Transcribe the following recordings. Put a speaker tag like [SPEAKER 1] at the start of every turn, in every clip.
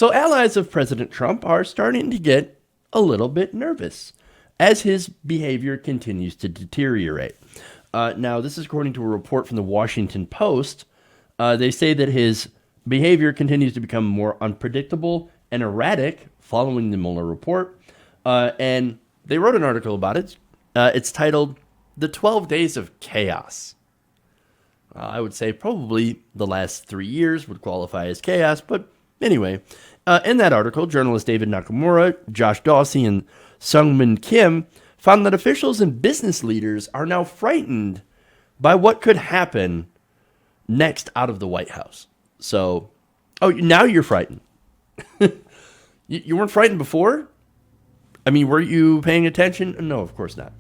[SPEAKER 1] So allies of President Trump are starting to get a little bit nervous as his behavior continues to deteriorate. Now, this is according to a report from the Washington Post. They say that his behavior continues to become more unpredictable and erratic following the Mueller report. And they wrote an article about it. It's titled, "The 12 Days of Chaos." I would say probably the last 3 years would qualify as chaos. But anyway, in that article, journalists David Nakamura, Josh Dawsey, and Sungmin Kim found that officials and business leaders are now frightened by what could happen next out of the White House. So, now you're frightened. You weren't frightened before? I mean, were you paying attention? No, of course not.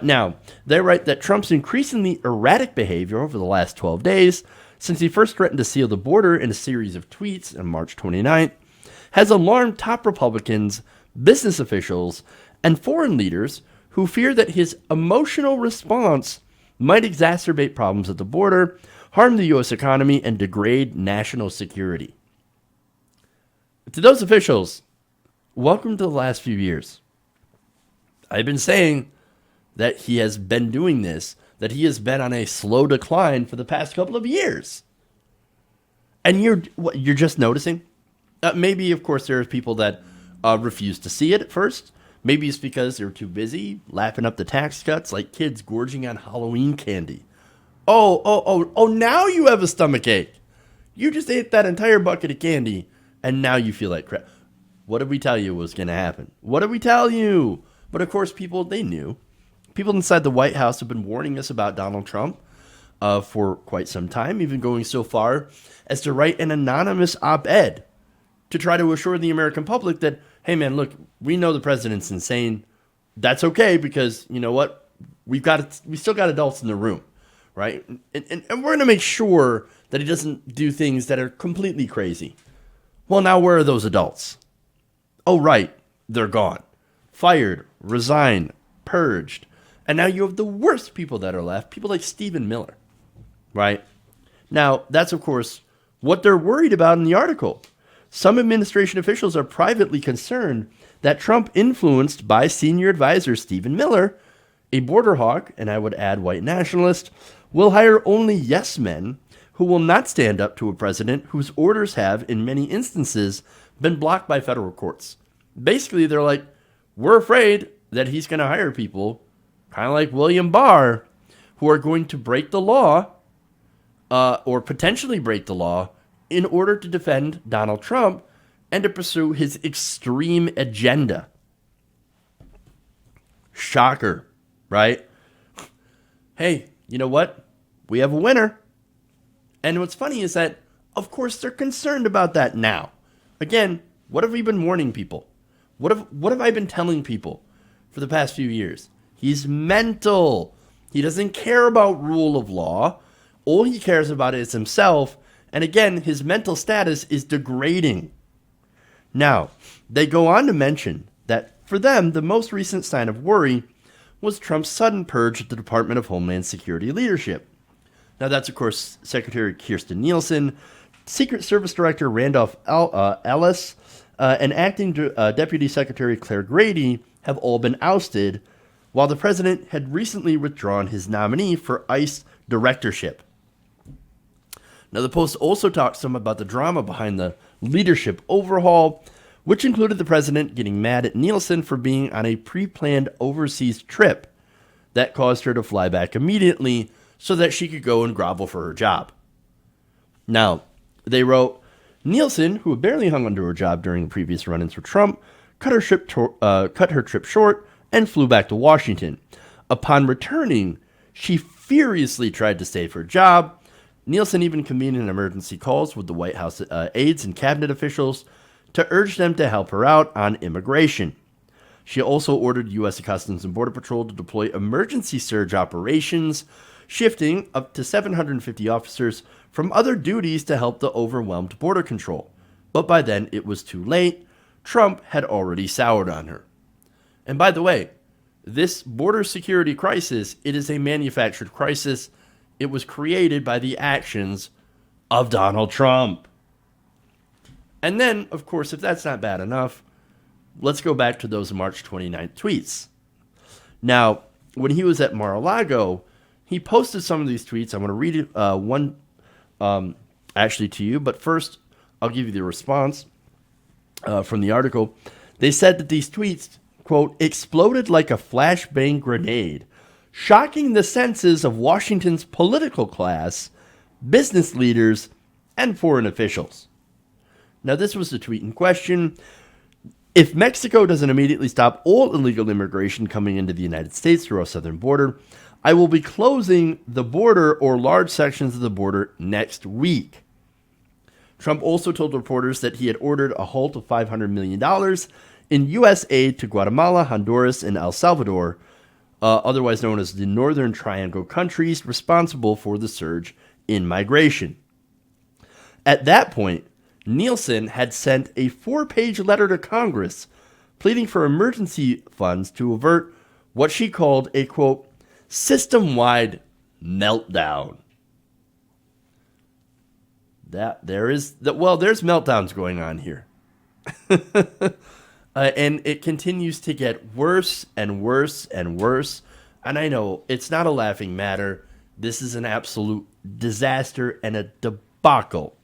[SPEAKER 1] Now, they write that Trump's increasingly erratic behavior over the last 12 days, since he first threatened to seal the border in a series of tweets on March 29th, has alarmed top Republicans, business officials, and foreign leaders who fear that his emotional response might exacerbate problems at the border, harm the U.S. economy, and degrade national security. To those officials, welcome to the last few years. I've been saying that he has been doing this, that he has been on a slow decline for the past couple of years. And you're just noticing? Maybe, of course, there's people that refuse to see it at first. Maybe it's because they're too busy lapping up the tax cuts like kids gorging on Halloween candy. Oh, now you have a stomach ache. You just ate that entire bucket of candy, and now you feel like crap. What did we tell you was going to happen? What did we tell you? But, of course, they knew. People inside the White House have been warning us about Donald Trump for quite some time, even going so far as to write an anonymous op-ed to try to assure the American public that, hey, man, look, we know the president's insane. That's okay because, you know what? We still got adults in the room, right? And we're going to make sure that he doesn't do things that are completely crazy. Well, now where are those adults? Oh, right. They're gone. Fired, resigned, purged. And now you have the worst people that are left, people like Stephen Miller, right? Now, that's, of course, what they're worried about in the article. Some administration officials are privately concerned that Trump, influenced by senior advisor Stephen Miller, a border hawk, and I would add white nationalist, will hire only yes men who will not stand up to a president whose orders have, in many instances, been blocked by federal courts. Basically, they're like, we're afraid that he's going to hire people, kind of like William Barr, who are going to break the law, or potentially break the law, in order to defend Donald Trump and to pursue his extreme agenda. Shocker, right? Hey, you know what? We have a winner. And what's funny is that, of course, they're concerned about that now. Again, what have we been warning people? What have I been telling people for the past few years? He's mental. He doesn't care about rule of law. All he cares about is himself. And again, his mental status is degrading. Now, they go on to mention that for them, the most recent sign of worry was Trump's sudden purge of the Department of Homeland Security leadership. Now, that's, of course, Secretary Kirstjen Nielsen, Secret Service Director Randolph Ellis, and Acting Deputy Secretary Claire Grady have all been ousted, while the president had recently withdrawn his nominee for ICE directorship. Now, the Post also talks some about the drama behind the leadership overhaul, which included the president getting mad at Nielsen for being on a pre-planned overseas trip that caused her to fly back immediately so that she could go and grovel for her job. Now, they wrote, Nielsen, who had barely hung onto her job during the previous run-ins with Trump, cut her trip short and flew back to Washington. Upon returning, she furiously tried to save her job. Nielsen even convened an emergency calls with the White House aides and cabinet officials to urge them to help her out on immigration. She also ordered U.S. Customs and Border Patrol to deploy emergency surge operations, shifting up to 750 officers from other duties to help the overwhelmed border control. But by then, it was too late. Trump had already soured on her. And by the way, this border security crisis, it is a manufactured crisis. It was created by the actions of Donald Trump. And then, of course, if that's not bad enough, let's go back to those March 29th tweets. Now, when he was at Mar-a-Lago, he posted some of these tweets. I'm going to read one actually to you, but first I'll give you the response from the article. They said that these tweets, quote, exploded like a flashbang grenade, shocking the senses of Washington's political class, business leaders, and foreign officials. Now, this was the tweet in question. If Mexico doesn't immediately stop all illegal immigration coming into the United States through our southern border, I will be closing the border or large sections of the border next week. Trump also told reporters that he had ordered a halt of $500 million in U.S. aid to Guatemala, Honduras, and El Salvador, otherwise known as the Northern Triangle countries responsible for the surge in migration. At that point, Nielsen had sent a 4-page letter to Congress pleading for emergency funds to avert what she called a, quote, system-wide meltdown. There's meltdowns going on here. And it continues to get worse and worse and worse. And I know it's not a laughing matter. This is an absolute disaster and a debacle.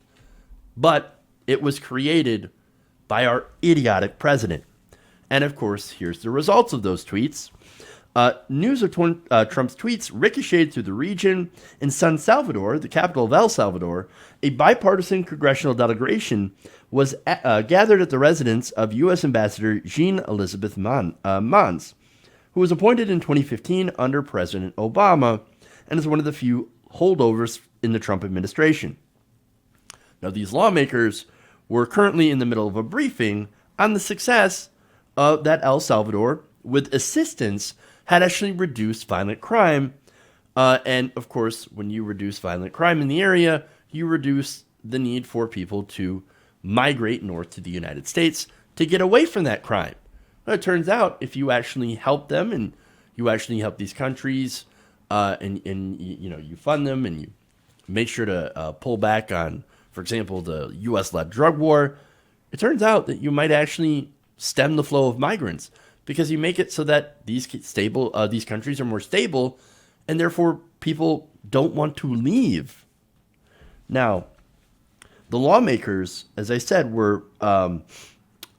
[SPEAKER 1] But it was created by our idiotic president. And of course, here's the results of those tweets. News of Trump's tweets ricocheted through the region. In San Salvador, the capital of El Salvador, a bipartisan congressional delegation was gathered at the residence of U.S. Ambassador Jean Elizabeth Mons, who was appointed in 2015 under President Obama and is one of the few holdovers in the Trump administration. Now, these lawmakers were currently in the middle of a briefing on the success that El Salvador, with assistance, had actually reduced violent crime. And, of course, when you reduce violent crime in the area, you reduce the need for people to migrate north to the United States to get away from that crime. Well, it turns out if you actually help them and you actually help these countries and you fund them and you make sure to pull back on, for example, the U.S.-led drug war, it turns out that you might actually stem the flow of migrants because you make it so that these countries are more stable, and therefore people don't want to leave. Now, the lawmakers, as I said, were in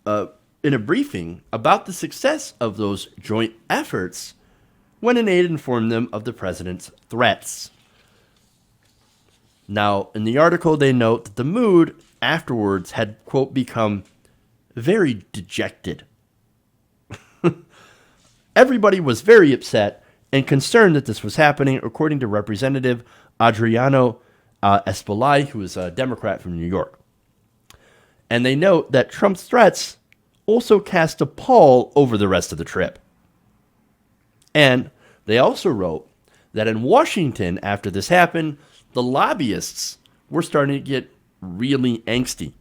[SPEAKER 1] a briefing about the success of those joint efforts when an aide informed them of the president's threats. Now, in the article, they note that the mood afterwards had, quote, become very dejected. Everybody was very upset and concerned that this was happening, according to Representative Adriano Espelay, who is a Democrat from New York. And they note that Trump's threats also cast a pall over the rest of the trip. And they also wrote that in Washington, after this happened, the lobbyists were starting to get really angsty.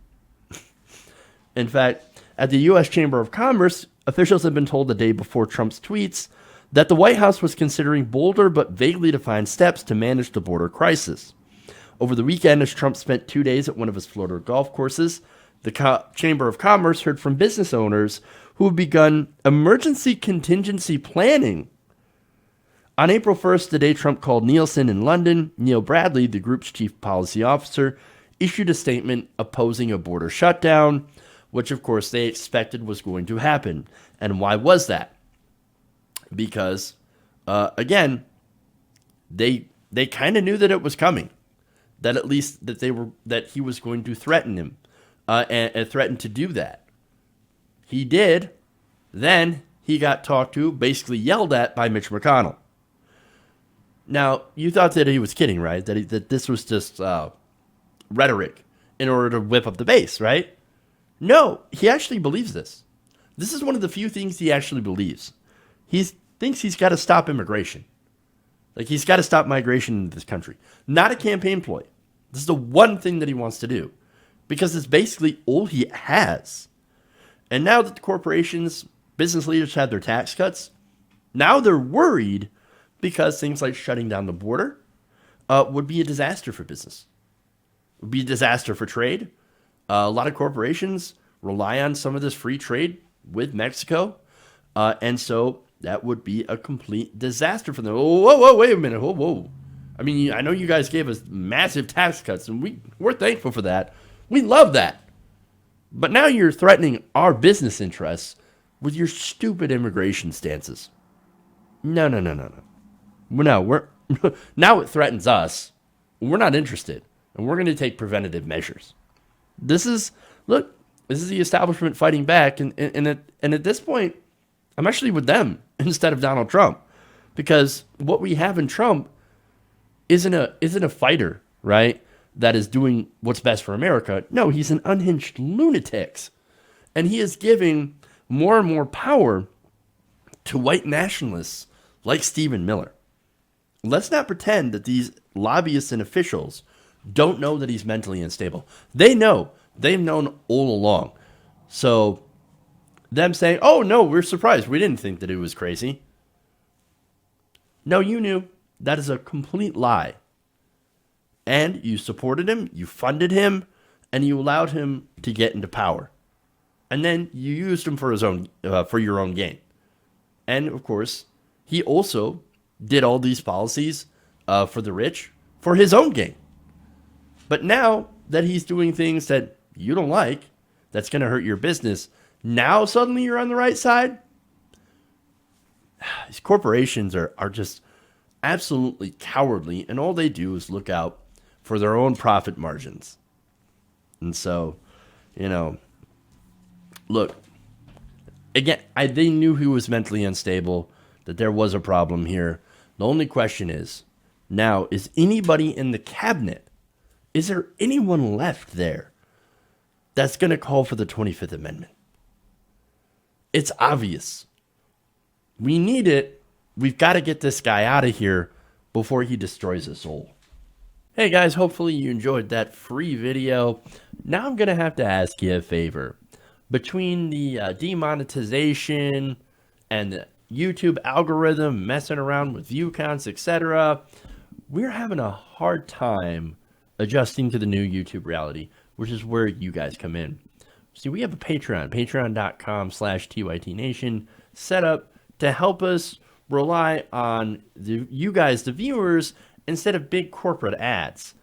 [SPEAKER 1] In fact, at the U.S. Chamber of Commerce, officials had been told the day before Trump's tweets that the White House was considering bolder but vaguely defined steps to manage the border crisis. Over the weekend, as Trump spent 2 days at one of his Florida golf courses, the Chamber of Commerce heard from business owners who have begun emergency contingency planning. On April 1st, the day Trump called Nielsen in London, Neil Bradley, the group's chief policy officer, issued a statement opposing a border shutdown, which of course they expected was going to happen. And why was that? Because, again, they kind of knew that it was coming. That at least that he was going to threaten him and threaten to do that. He did. Then he got talked to, basically yelled at by Mitch McConnell. Now, you thought that he was kidding, right? That this was just rhetoric in order to whip up the base, right? No, he actually believes this. This is one of the few things he actually believes. He thinks he's got to stop immigration. Like, he's got to stop migration into this country. Not a campaign ploy. This is the one thing that he wants to do. Because it's basically all he has. And now that the corporations, business leaders had their tax cuts, now they're worried because things like shutting down the border would be a disaster for business. It would be a disaster for trade. A lot of corporations rely on some of this free trade with Mexico. And so that would be a complete disaster for them. Whoa, wait a minute. Whoa. I mean, I know you guys gave us massive tax cuts, and we're thankful for that. We love that. But now you're threatening our business interests with your stupid immigration stances. No. We're now it threatens us. We're not interested, and we're going to take preventative measures. This is the establishment fighting back, and at this point, I'm actually with them instead of Donald Trump, because what we have in Trump isn't a fighter, right? That is doing what's best for America. No, he's an unhinged lunatic, and he is giving more and more power to white nationalists like Stephen Miller. Let's not pretend that these lobbyists and officials don't know that he's mentally unstable. They know. They've known all along. So them saying, oh, no, we're surprised. We didn't think that it was crazy. No, you knew. That is a complete lie. And you supported him, you funded him, and you allowed him to get into power. And then you used him for your own gain. And, of course, he also did all these policies for the rich for his own gain. But now that he's doing things that you don't like, that's going to hurt your business, now suddenly you're on the right side? These corporations are just absolutely cowardly, and all they do is look out for their own profit margins. And so, look, again, they knew he was mentally unstable, that there was a problem here. The only question is, now, is anybody in the cabinet, is there anyone left there that's going to call for the 25th Amendment? It's obvious. We need it. We've got to get this guy out of here before he destroys us all. Hey guys, hopefully you enjoyed that free video. Now I'm going to have to ask you a favor. Between the demonetization and the YouTube algorithm messing around with view counts, etc., we're having a hard time adjusting to the new YouTube reality, which is where you guys come in. See, we have a Patreon, patreon.com/TYTNation, set up to help us rely on you guys, the viewers, instead of big corporate ads.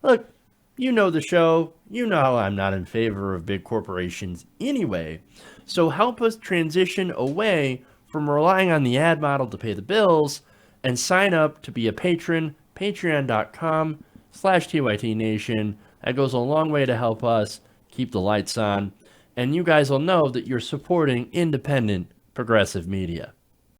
[SPEAKER 1] Look, you know the show. You know how I'm not in favor of big corporations anyway. So help us transition away from relying on the ad model to pay the bills and sign up to be a patron, patreon.com/TYTNation. That goes a long way to help us keep the lights on. And you guys will know that you're supporting independent, progressive media.